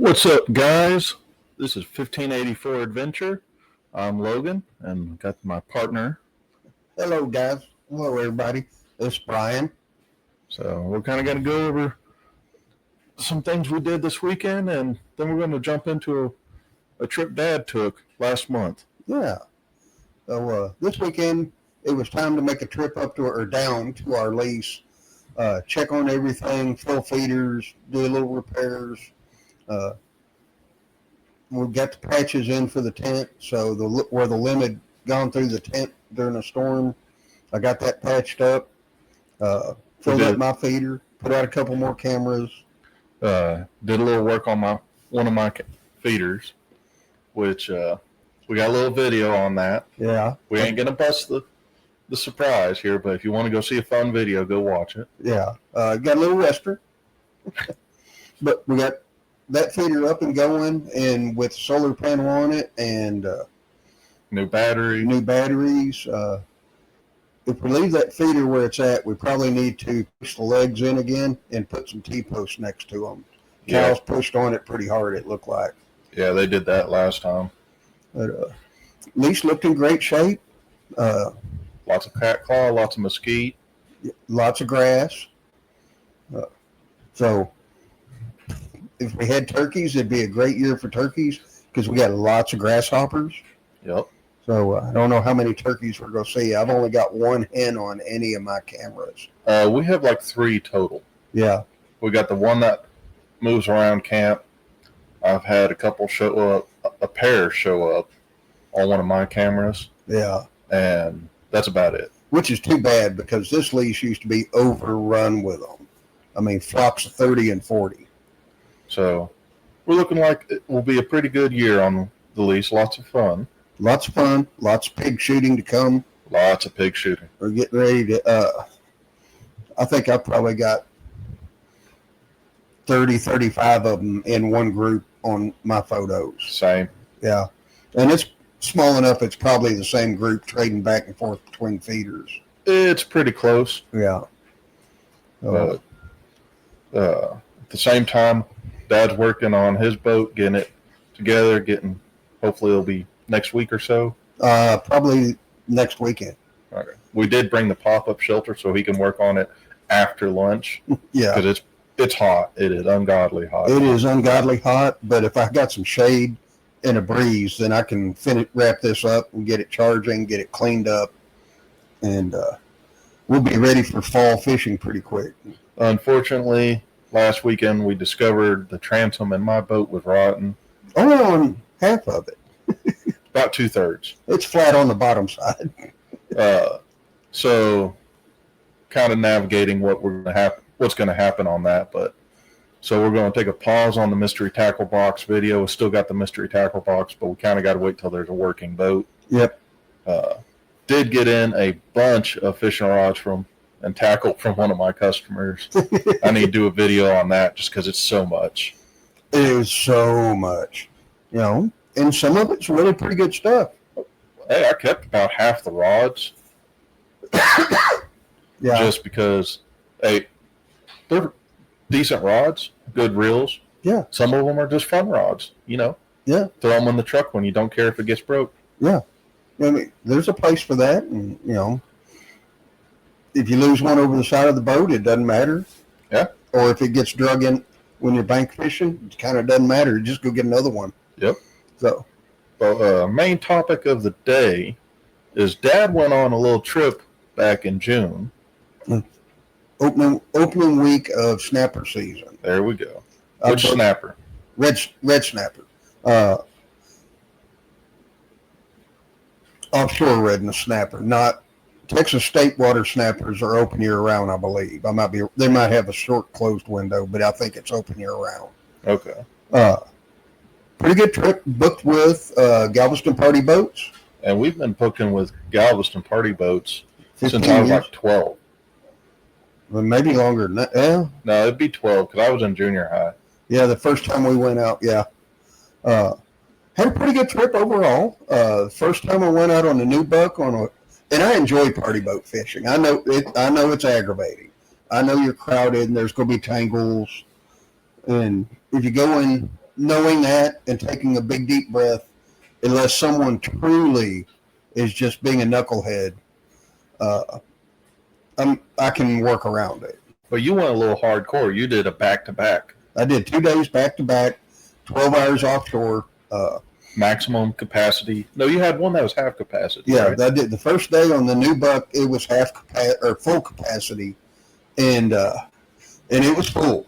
What's up, guys? This is 1584 Adventure. I'm Logan, and got my partner. Hello, guys. Hello, everybody. It's Brian. So we're kind of going to go over some things we did this weekend, and then we're going to jump into a trip Dad took last month. Yeah. So this weekend, it was time to make a trip up to or down to our lease, check on everything, fill feeders, do a little repairs. We got the patches in for the tent, so where the limb had gone through the tent during a storm, I got that patched up. Filled up my feeder, put out a couple more cameras. Did a little work on one of my feeders, which we got a little video on that. Yeah. We ain't gonna bust the surprise here, but if you want to go see a fun video, go watch it. Yeah. Got a little rester, but we got that feeder up and going, and with solar panel on it and new batteries. If we leave that feeder where it's at, we probably need to push the legs in again and put some T-posts next to them. Cows pushed on it pretty hard, it looked like. Yeah, they did that last time. But lease looked in great shape. Lots of cat claw, lots of mesquite. Lots of grass. So if we had turkeys, it'd be a great year for turkeys because we got lots of grasshoppers. Yep. So I don't know how many turkeys we're going to see. I've only got one hen on any of my cameras. We have like 3 total. Yeah. We got the one that moves around camp. I've had a couple show up, a pair show up on one of my cameras. Yeah. And that's about it. Which is too bad because this lease used to be overrun with them. I mean, flocks of 30 and 40. So we're looking like it will be a pretty good year on the lease. Lots of fun. Lots of fun. Lots of pig shooting to come. Lots of pig shooting. We're getting ready to, I think I probably got 30, 35 of them in one group on my photos. Same. Yeah. And it's small enough, it's probably the same group trading back and forth between feeders. It's pretty close. Yeah. At the same time, Dad's working on his boat, getting it together, hopefully it'll be next week or so. Probably next weekend. Okay. We did bring the pop-up shelter so he can work on it after lunch. Yeah. Because it's hot. It is ungodly hot. It is ungodly hot, but if I got some shade and a breeze, then I can wrap this up and get it charging, get it cleaned up, and we'll be ready for fall fishing pretty quick. Unfortunately, last weekend we discovered the transom in my boat was rotten. Only on half of it. About 2/3. It's flat on the bottom side. So kind of navigating what's going to happen on that. But so we're going to take a pause on the mystery tackle box video. We still got the mystery tackle box, but we kind of got to wait till there's a working boat. Yep. Did get in a bunch of fishing rods and tackle from one of my customers. I need to do a video on that just because it's so much. It is so much, and some of it's really pretty good stuff. Hey, I kept about half the rods. Yeah. Just because, hey, they're decent rods, good reels. Yeah. Some of them are just fun rods, Yeah. Throw them in the truck when you don't care if it gets broke. Yeah. I mean, there's a place for that, and, if you lose one over the side of the boat, it doesn't matter. Yeah. Or if it gets drug in when you're bank fishing, it kind of doesn't matter. Just go get another one. Yep. So. Well, main topic of the day is Dad went on a little trip back in June. Opening week of snapper season. There we go. Which snapper? Red snapper. Offshore red snapper, not Texas state water snappers are open year round, I believe. They might have a short closed window, but I think it's open year round. Okay. Pretty good trip booked with Galveston Party Boats. And we've been booking with Galveston Party Boats since I was like 12. Well, maybe longer than that. Yeah. No, it'd be 12 because I was in junior high. Yeah, the first time we went out, yeah. Had a pretty good trip overall. First time I went out on a new buck and I enjoy party boat fishing. I know it's aggravating. I know you're crowded and there's going to be tangles. And if you go in knowing that and taking a big deep breath, unless someone truly is just being a knucklehead, I can work around it. But you went a little hardcore. You did a back-to-back. I did 2 days back to back, 12 hours offshore. Maximum capacity. No, you had one that was half capacity. Yeah, right? I did the first day on the new buck. It was full capacity, and it was full,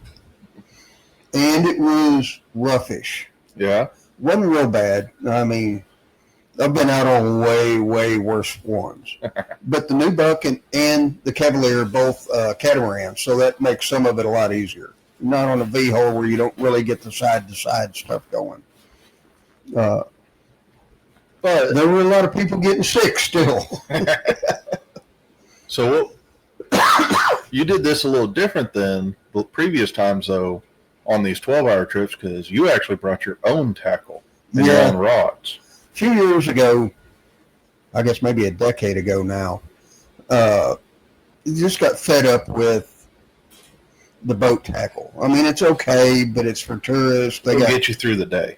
and it was roughish. Yeah. Wasn't real bad. I mean, I've been out on way worse ones, but the new buck and the Cavalier are both catamarans, so that makes some of it a lot easier. Not on a V hole where you don't really get the side to side stuff going. But there were a lot of people getting sick still. So you did this a little different than the previous times, though, on these 12-hour trips, because you actually brought your own tackle and your own rods. A few years ago, I guess maybe a decade ago now, just got fed up with the boat tackle. I mean, it's okay, but it's for tourists. It'll get you through the day.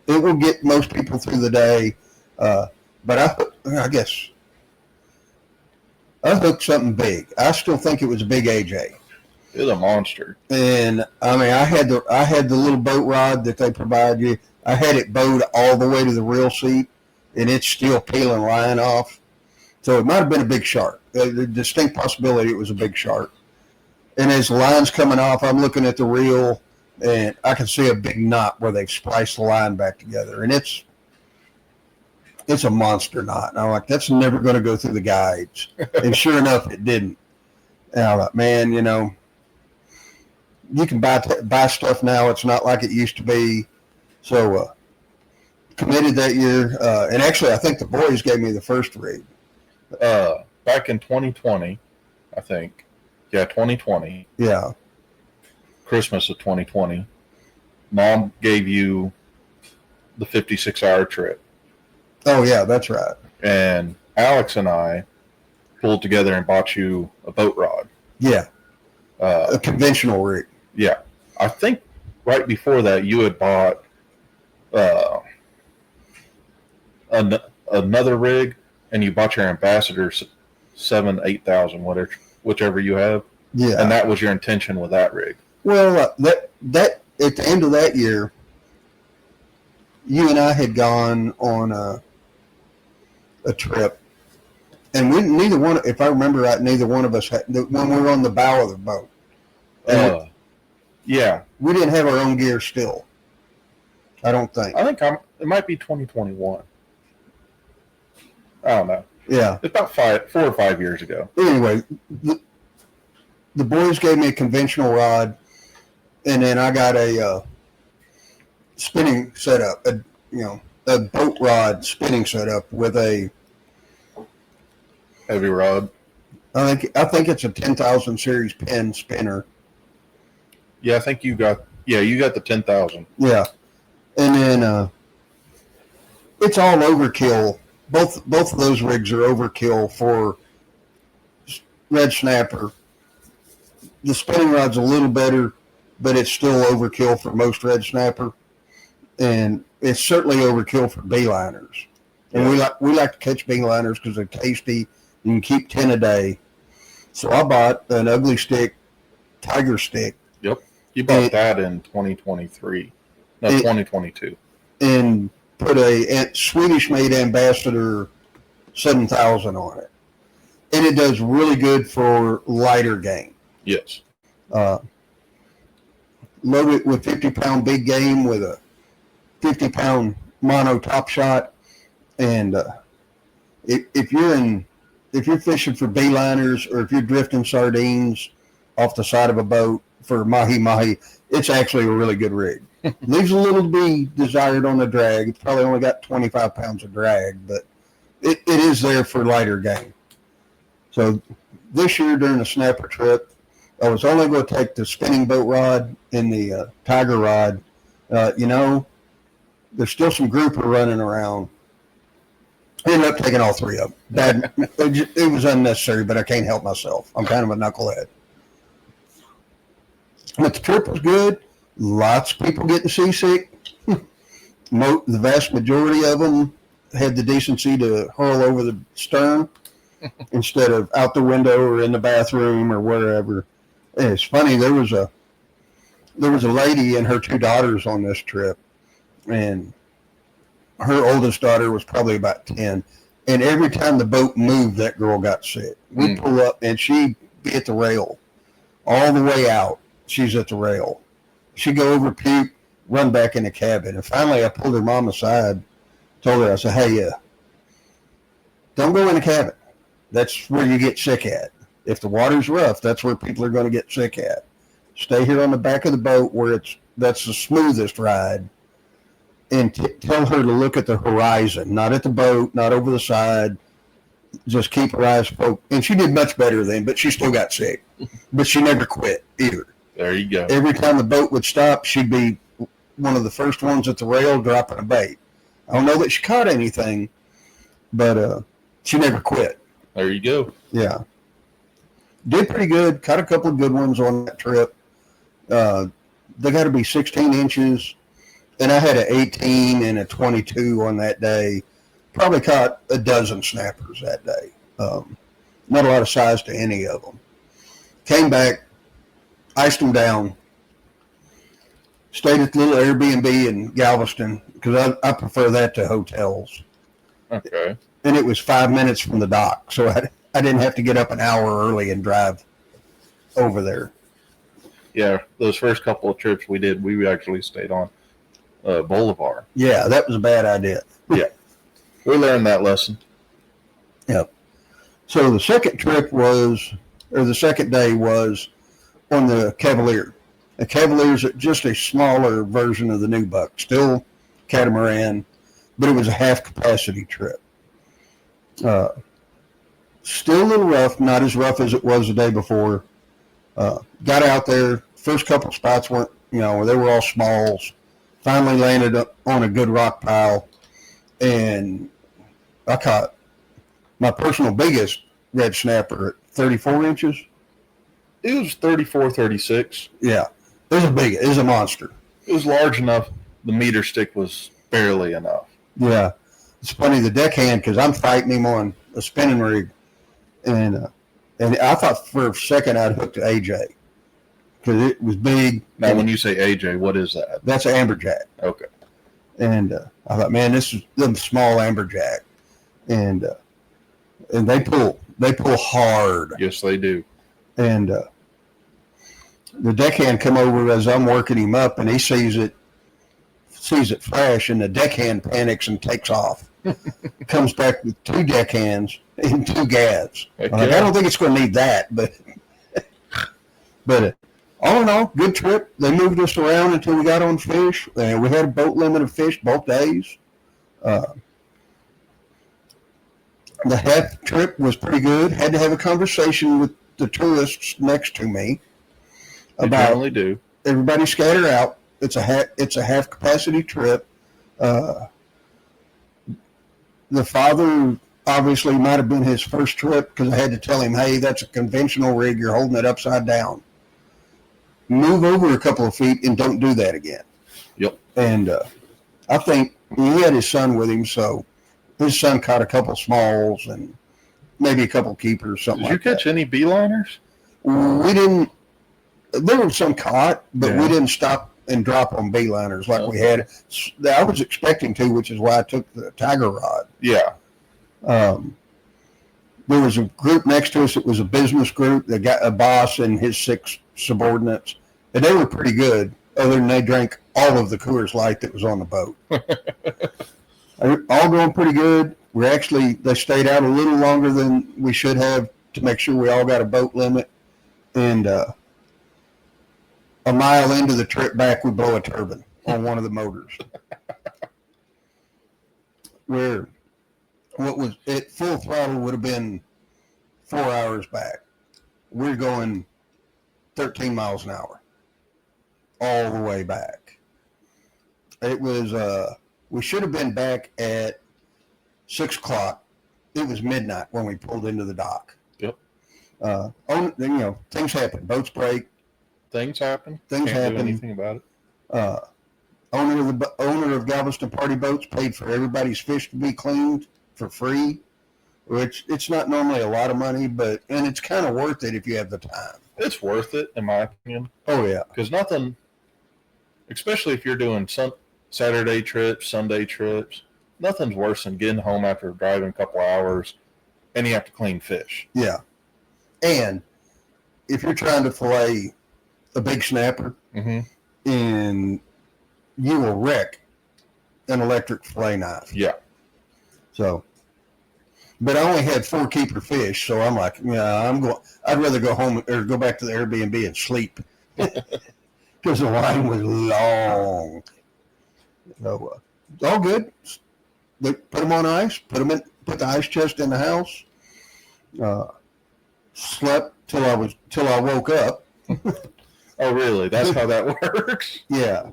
It will get most people through the day. But I guess I hooked something big. I still think it was a big AJ. It was a monster. And I mean, I had the little boat rod that they provide you. I had it bowed all the way to the reel seat, and it's still peeling line off. So it might have been a big shark. The distinct possibility it was a big shark. And as the line's coming off, I'm looking at the reel, and I can see a big knot where they've spliced the line back together. And it's a monster knot. And I'm like, that's never going to go through the guides. And sure enough, it didn't. And I'm like, man, you know, you can buy stuff now. It's not like it used to be. So committed that year. And actually, I think the boys gave me the first rig. Back in 2020, I think. Yeah, 2020. Yeah. Christmas of 2020. Mom gave you the 56-hour trip. Oh, yeah, that's right. And Alex and I pulled together and bought you a boat rod. Yeah. A conventional rig. Yeah. I think right before that you had bought another rig, and you bought your Ambassador 8,000, whichever you have. Yeah. And that was your intention with that rig. Well, that at the end of that year, you and I had gone on a trip, and neither one, if I remember right, neither one of us had, when we were on the bow of the boat. Yeah. We didn't have our own gear still. I don't think. I think it might be 2021. I don't know. Yeah. It's about 4 or 5 years ago. Anyway, the boys gave me a conventional rod, and then I got a spinning setup, a boat rod spinning setup with a Heavy rod. I think it's a 10,000 series Penn spinner. Yeah, I think you got the 10,000. Yeah, and then it's all overkill. Both of those rigs are overkill for red snapper. The spinning rod's a little better, but it's still overkill for most red snapper, and it's certainly overkill for beeliners. And we like to catch beeliners because they're tasty. You can keep 10 a day. So I bought an ugly stick, tiger stick. Yep, you bought that in 2023, no 2022, and put a Swedish-made Ambassador 7,000 on it, and it does really good for lighter game. Yes. Load it with 50-pound big game with a 50-pound mono top shot, and if you're fishing for beeliners or if you're drifting sardines off the side of a boat for mahi-mahi, it's actually a really good rig. Leaves a little to be desired on the drag. It's probably only got 25 pounds of drag, but it is there for lighter game. So this year during the snapper trip, I was only going to take the spinning boat rod and the tiger rod. There's still some grouper running around. I ended up taking all three of them. It was unnecessary, but I can't help myself. I'm kind of a knucklehead. But the trip was good. Lots of people getting seasick. The vast majority of them had the decency to hurl over the stern instead of out the window or in the bathroom or wherever. And it's funny. There was a lady and her two daughters on this trip, and her oldest daughter was probably about 10. And every time the boat moved, that girl got sick. We pull up, and she'd be at the rail all the way out. She's at the rail. She'd go over, puke, run back in the cabin. And finally, I pulled her mom aside, told her, I said, hey, don't go in the cabin. That's where you get sick at. If the water's rough, that's where people are going to get sick at. Stay here on the back of the boat where that's the smoothest ride. And tell her to look at the horizon, not at the boat, not over the side. Just keep her eyes focused. And she did much better then, but she still got sick. But she never quit either. There you go. Every time the boat would stop, she'd be one of the first ones at the rail dropping a bait. I don't know that she caught anything, but she never quit. There you go. Yeah. Did pretty good. Caught a couple of good ones on that trip. They got to be 16 inches. And I had an 18 and a 22 on that day. Probably caught a dozen snappers that day. Not a lot of size to any of them. Came back, iced them down. Stayed at the little Airbnb in Galveston because I prefer that to hotels. Okay. And it was 5 minutes from the dock. So I didn't have to get up an hour early and drive over there. Yeah, those first couple of trips we did, we actually stayed on Boulevard. Yeah, that was a bad idea. Yeah. We learned that lesson. Yep. So the second trip the second day was on the Cavalier. The Cavalier's just a smaller version of the New Buck, still catamaran, but it was a half capacity trip. Still a little rough, not as rough as it was the day before. Got out there, first couple spots weren't, they were all smalls. Finally landed up on a good rock pile, and I caught my personal biggest red snapper at 34 inches. It was 34, 36. Yeah, it was a monster. It was large enough. The meter stick was barely enough. Yeah, it's funny, the deckhand, because I'm fighting him on a spinning rig, and I thought for a second I'd hooked to AJ because it was big. Now, when you say AJ, what is that? That's an amberjack. Okay. And I thought, man, this is the small amberjack, and they pull hard. Yes, they do. And the deckhand come over as I'm working him up, and he sees it flash, and the deckhand panics and takes off. Comes back with two deckhands and two gads. Heck I don't think it's going to need that, but all in all, good trip. They moved us around until we got on fish, and we had a boat limit of fish both days. The half trip was pretty good. Had to have a conversation with the tourists next to me about generally do. Everybody scatter out. It's a half capacity trip. The father obviously might have been his first trip because I had to tell him, hey, that's a conventional rig. You're holding it upside down. Move over a couple of feet and don't do that again. Yep. And I think he had his son with him, so his son caught a couple smalls and maybe a couple keepers, something like that. Did you catch any beeliners? We didn't. There were some caught, but we didn't stop and drop on beeliners like we had. I was expecting to, which is why I took the tiger rod. Yeah. There was a group next to us. It was a business group. They got a boss and his 6 subordinates, and they were pretty good. Other than they drank all of the Coors Light that was on the boat. All going pretty good. They stayed out a little longer than we should have to make sure we all got a boat limit. And a mile into the trip back, we blow a turbine on one of the motors. Where what was at full throttle would have been 4 hours back. We're going 13 miles an hour all the way back. It was we should have been back at 6 o'clock. It was midnight when we pulled into the dock. Yep. Things happen. Boats break. Things happen. Things Can't happen. do anything about it. Owner of Galveston Party Boats paid for everybody's fish to be cleaned for free, which it's not normally a lot of money, and it's kind of worth it if you have the time. It's worth it, in my opinion. Oh yeah, because nothing, especially if you're doing some Saturday trips, Sunday trips, nothing's worse than getting home after driving a couple hours and you have to clean fish. yeah. And if you're trying to fillet a big snapper, and you will wreck an electric fillet knife. Yeah. So, but I only had 4 keeper fish, so I'm like, yeah, I'd rather go home or go back to the Airbnb and sleep because the line was long. So it's all good. They put them on ice. Put the ice chest in the house. Slept till I woke up. Oh, really? That's how that works? Yeah.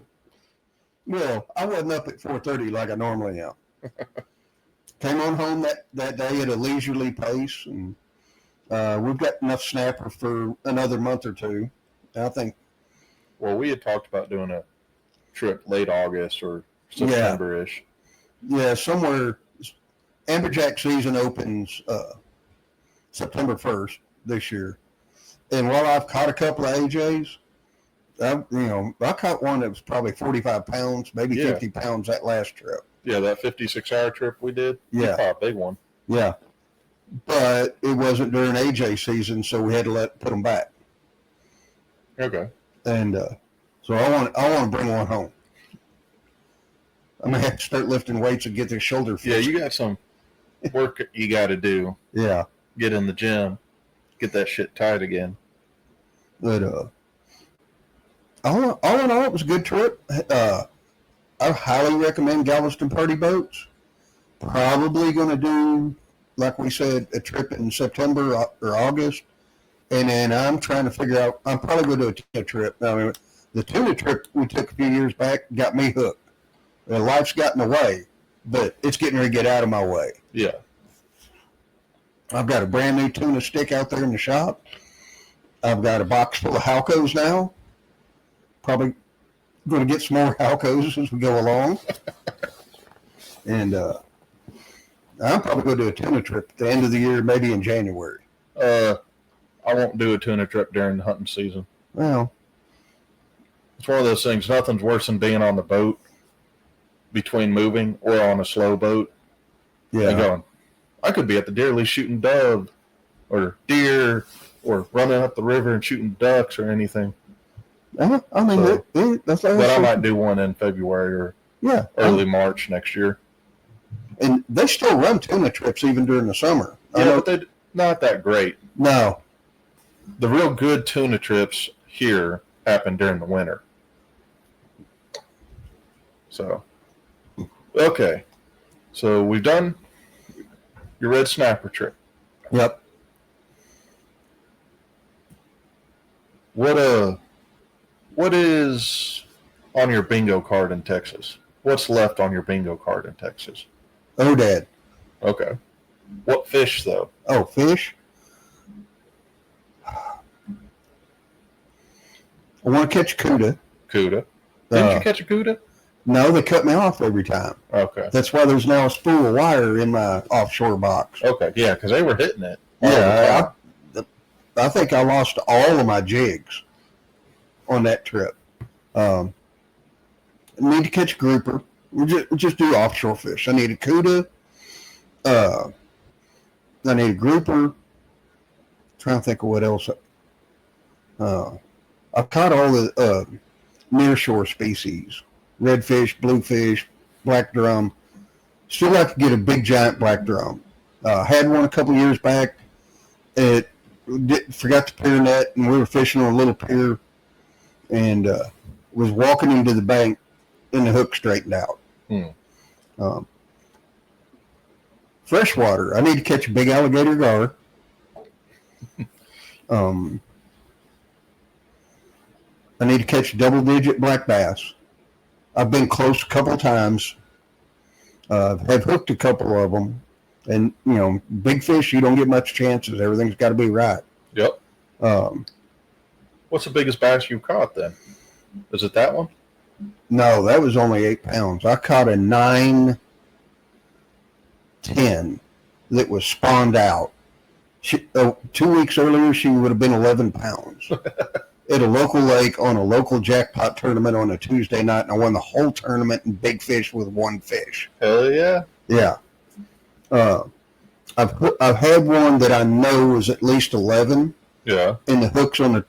Well, I wasn't up at 4:30 like I normally am. Came on home that day at a leisurely pace, and we've got enough snapper for another month or two. I think. Well, we had talked about doing a trip late August or September-ish. Yeah, somewhere. Amberjack season opens September 1st this year, and while I've caught a couple of AJs, I caught one that was probably 45 pounds, maybe 50 pounds that last trip. Yeah, that 56-hour trip we did. Yeah. We caught a big one. Yeah. But it wasn't during AJ season, so we had to put them back. Okay. And so I want to bring one home. I'm going to have to start lifting weights and get this shoulder fixed. Yeah, you got some work you got to do. Yeah. Get in the gym. Get that shit tight again. But all in all, it was a good trip. I highly recommend Galveston Party Boats. Probably going to do, like we said, a trip in September or August. And then I'm trying to figure out, I'm probably going to do a tuna trip. I mean, the tuna trip we took a few years back got me hooked. Life's got in the way, but it's getting ready to get out of my way. Yeah. I've got a brand new tuna stick out there in the shop. I've got a box full of Halcos now. Probably going to get some more Halcos as we go along. And I'm probably going to do a tuna trip at the end of the year, maybe in January. I won't do a tuna trip during the hunting season. Well, it's one of those things. Nothing's worse than being on the boat between moving or on a slow boat. yeah. And going, I could be at the deer lease shooting dove or deer or running up the river and shooting ducks or anything. I mean, So, that's but I might do one in February or early March next year. And they still run tuna trips even during the summer. Yeah, but they're not that great. No. The real good tuna trips here happen during the winter. So, okay. So we've done your red snapper trip. Yep. What is on your bingo card in Texas? What's left on your bingo card in Texas? Odad. Okay. What fish though? Oh, fish? I want to catch cuda. Cuda. Didn't you catch a cuda? No, they cut me off every time. Okay. That's why there's now a spool of wire in my offshore box. Okay. Yeah, because they were hitting it. Yeah, I think I lost all of my jigs on that trip. Need to catch a grouper. We just do offshore fish. I need a cuda. I need a grouper. Trying to think of what else. I've caught all the nearshore species: redfish, bluefish, black drum. Still like to get a big giant black drum. Had one a couple years back. Forgot the pier net, and we were fishing on a little pier, and was walking into the bank, and the hook straightened out. Freshwater. I need to catch a big alligator gar. I need to catch double-digit black bass. I've been close a couple times. Have hooked a couple of them. And, big fish, you don't get much chances. Everything's got to be right. Yep. What's the biggest bass you've caught then? Is it that one? No, that was only 8 pounds. I caught a 910 that was spawned out. 2 weeks earlier, she would have been 11 pounds at a local lake on a local jackpot tournament on a Tuesday night, and I won the whole tournament in big fish with one fish. Hell yeah. Yeah. I've had one that I know was at least 11, Yeah. and the hook on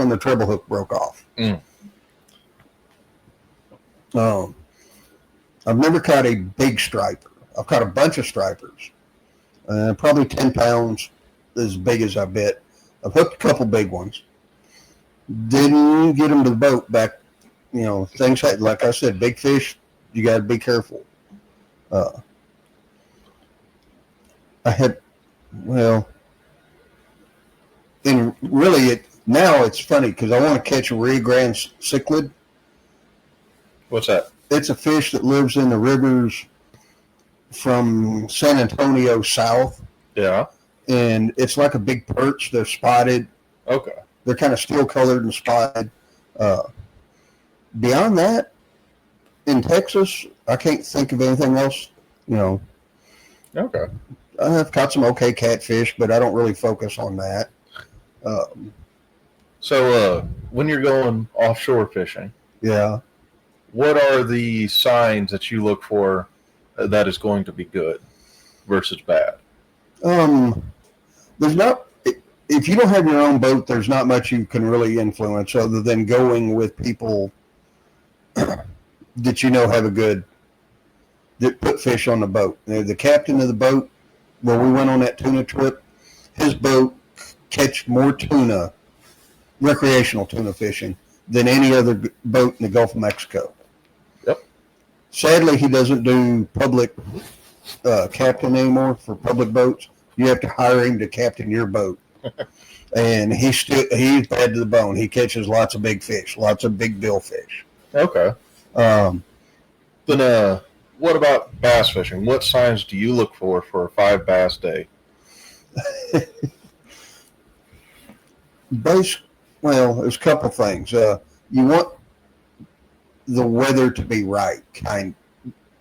the treble hook broke off. I've never caught a big striper. I've caught a bunch of stripers, probably 10 pounds, as big as I bit. I've hooked a couple big ones. Didn't get them to the boat back. Things like I said, big fish, you got to be careful. And really, now it's funny because I want to catch a Rio Grande cichlid. What's that? It's a fish that lives in the rivers from San Antonio south. Yeah. And it's like a big perch. They're spotted. Okay. They're kind of steel colored and spotted. Beyond that, in Texas, I can't think of anything else. Okay. I've caught some okay catfish, but I don't really focus on that. So when you're going offshore fishing, Yeah. what are the signs that you look for that is going to be good versus bad? There's not, if you don't have your own boat, there's not much you can really influence other than going with people that that put fish on the boat. The captain of the boat, where we went on that tuna trip, his boat catch more tuna, recreational tuna fishing, than any other boat in the Gulf of Mexico. Yep. Sadly, he doesn't do public captain anymore for public boats. You have to hire him to captain your boat. And he's bad to the bone. He catches lots of big fish, lots of big bill fish. Okay. Then what about bass fishing? What signs do you look for a 5 bass day? There's a couple things. You want the weather to be right, and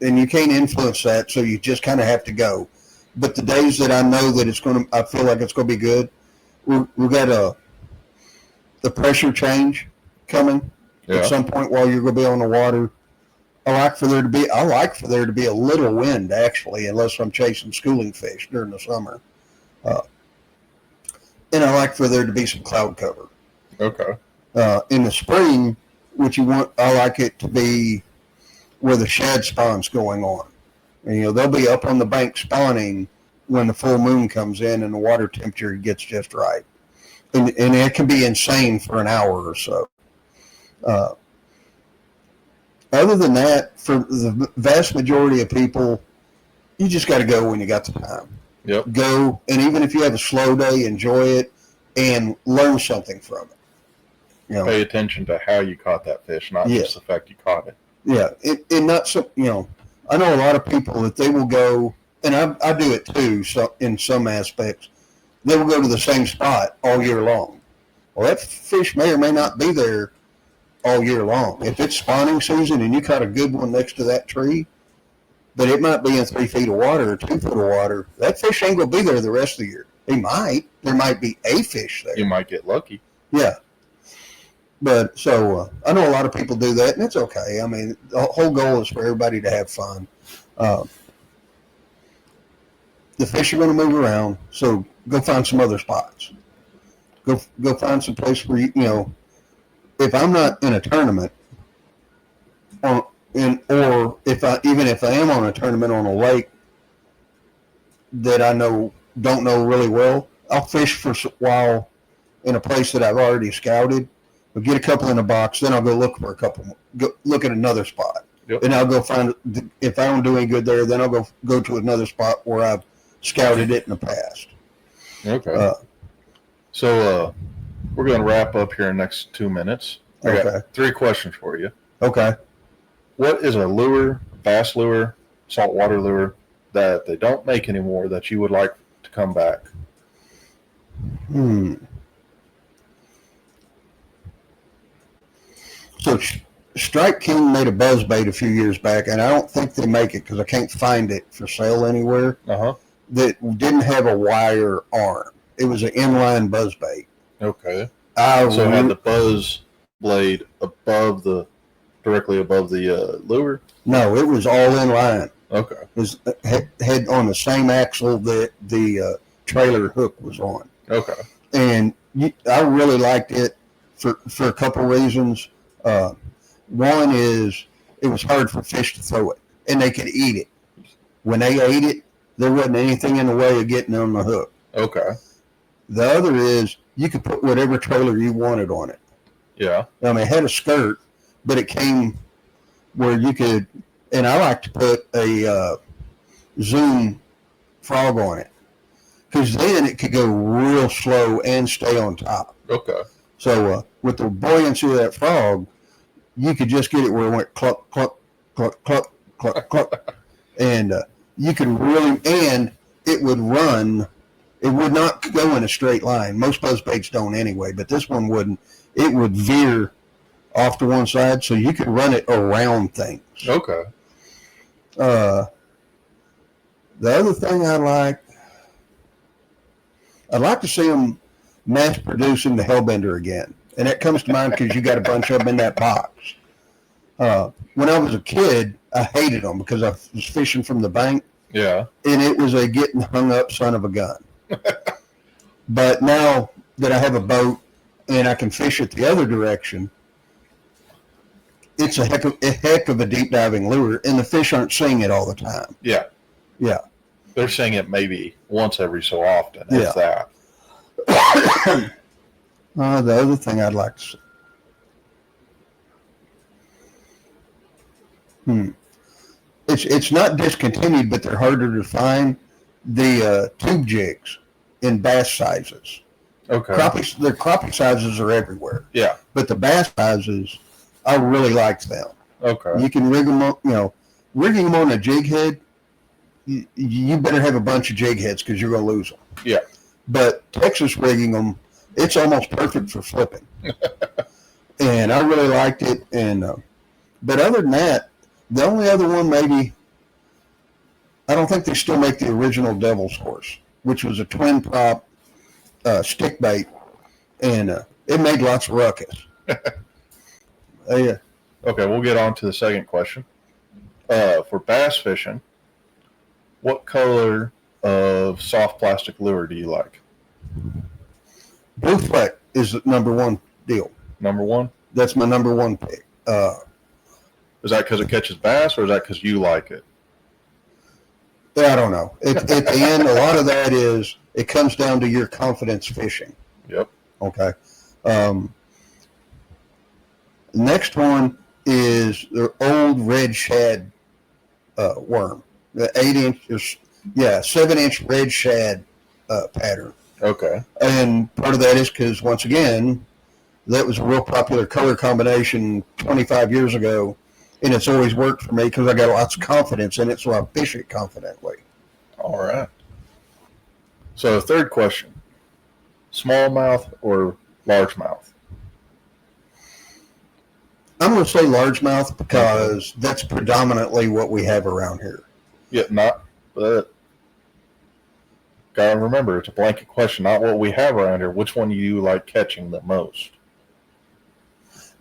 you can't influence that, so you just kind of have to go. But the days that I know that I feel like it's going to be good, we've got the pressure change coming at some point while you're going to be on the water. I like for there to be a little wind, actually, unless I'm chasing schooling fish during the summer. And I like for there to be some cloud cover. Okay. In the spring, I like it to be where the shad spawn's going on. And, they'll be up on the bank spawning when the full moon comes in and the water temperature gets just right. And it can be insane for an hour or so. Other than that, for the vast majority of people, you just got to go when you got the time. Yep. Go, and even if you have a slow day, enjoy it and learn something from it. Pay attention to how you caught that fish, not just the fact you caught it. Yeah, and not so. I know a lot of people that they will go, and I do it too. So in some aspects, they will go to the same spot all year long. Well, that fish may or may not be there all year long. If it's spawning season and you caught a good one next to that tree, but it might be in 3 feet of water or 2 foot of water, that fish ain't going to be there the rest of the year. There might be a fish there. You might get lucky. Yeah. But so I know a lot of people do that, and it's okay. I mean, the whole goal is for everybody to have fun. The fish are going to move around, so go find some other spots. Go find some place where if I'm not in a tournament, or if I am on a tournament on a lake that I don't know really well, I'll fish for a while in a place that I've already scouted. I'll get a couple in a box, then I'll go look for a couple. Go look at another spot, and I'll go find. If I don't do any good there, then I'll go to another spot where I've scouted it in the past. Okay. So we're going to wrap up here in the next 2 minutes. I got 3 questions for you. Okay. What is a lure, bass lure, saltwater lure that they don't make anymore that you would like to come back? So Strike King made a buzzbait a few years back, and I don't think they make it because I can't find it for sale anywhere. That didn't have a wire arm. It was an inline buzzbait. Okay. So it had the buzz blade directly above the lure? No, it was all in line. Okay. It was had on the same axle that the trailer hook was on. Okay. And I really liked it for a couple reasons. One is it was hard for fish to throw it, and they could eat it. When they ate it, there wasn't anything in the way of getting on the hook. Okay. The other is you could put whatever trailer you wanted on it. Yeah. I mean, it had a skirt, but it came where you could, and I like to put a Zoom frog on it because then it could go real slow and stay on top. Okay. So with the buoyancy of that frog, you could just get it where it went cluck, cluck, cluck, cluck, cluck, cluck. And you could really, and it would run. It would not go in a straight line. Most buzzbaits don't anyway, but this one wouldn't. It would veer off to one side, so you could run it around things. Okay. The other thing I'd like to see them mass producing the Hellbender again. And that comes to mind because you got a bunch of them in that box. When I was a kid, I hated them because I was fishing from the bank. Yeah. And it was a getting hung up son of a gun. But now that I have a boat and I can fish it the other direction, it's a heck of a deep diving lure, and the fish aren't seeing it all the time. Yeah. Yeah. They're seeing it maybe once every so often. If that. The other thing I'd like to see. It's not discontinued, but they're harder to find. The tube jigs in bass sizes. Okay. Their crappie sizes are everywhere. Yeah. But the bass sizes, I really liked them. Okay. You can rig them on, rigging them on a jig head, you better have a bunch of jig heads because you're going to lose them. Yeah. But Texas rigging them, it's almost perfect for flipping. And I really liked it. And but other than that, the only other one maybe, I don't think they still make the original Devil's Horse, which was a twin prop stick bait, and it made lots of ruckus. Yeah. Okay, we'll get on to the second question. For bass fishing, what color of soft plastic lure do you like? Blue Fleck is the number one deal. Number one? That's my number one pick. Is that because it catches bass, or is that because you like it? I don't know. At the end, a lot of that is it comes down to your confidence fishing. Yep. Okay. The next one is the old red shad worm. The 7-inch red shad pattern. Okay. And part of that is because, once again, that was a real popular color combination 25 years ago, and it's always worked for me because I got lots of confidence in it, so I fish it confidently. All right. So, third question: smallmouth or largemouth? I'm going to say largemouth because that's predominantly what we have around here. Yeah, but gotta remember, it's a blanket question, not what we have around here. Which one do you like catching the most?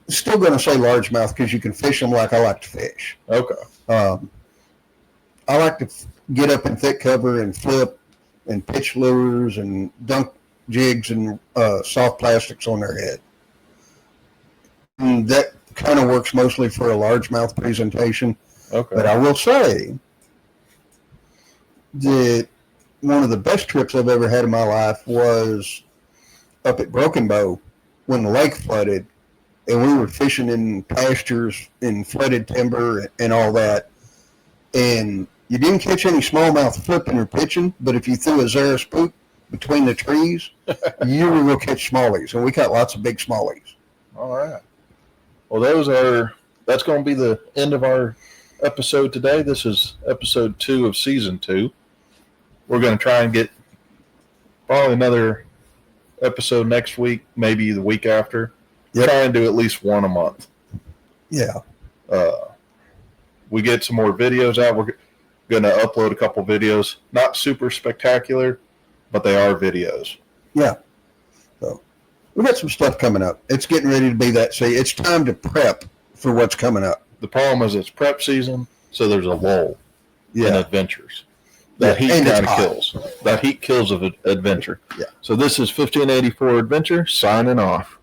Still going to say largemouth because you can fish them like I like to fish. Okay. I like to get up in thick cover and flip and pitch lures and dunk jigs and soft plastics on their head. And that kind of works mostly for a largemouth presentation. Okay. But I will say that one of the best trips I've ever had in my life was up at Broken Bow when the lake flooded, and we were fishing in pastures in flooded timber and all that. And you didn't catch any smallmouth flipping or pitching, but if you threw a Zara spook between the trees, you were going to catch smallies. And we caught lots of big smallies. All right. Well, that's going to be the end of our episode today. This is episode 2 of season 2. We're going to try and get probably another episode next week, maybe the week after. Yep. Try and do at least one a month. Yeah. We get some more videos out. We're going to upload a couple videos. Not super spectacular, but they are videos. Yeah. So we got some stuff coming up. It's getting ready to be that. See, it's time to prep for what's coming up. The problem is it's prep season, so there's a lull in adventures. That heat and it's kind of hot. kills. That heat kills of adventure. Yeah. So this is 1584 Adventure signing off.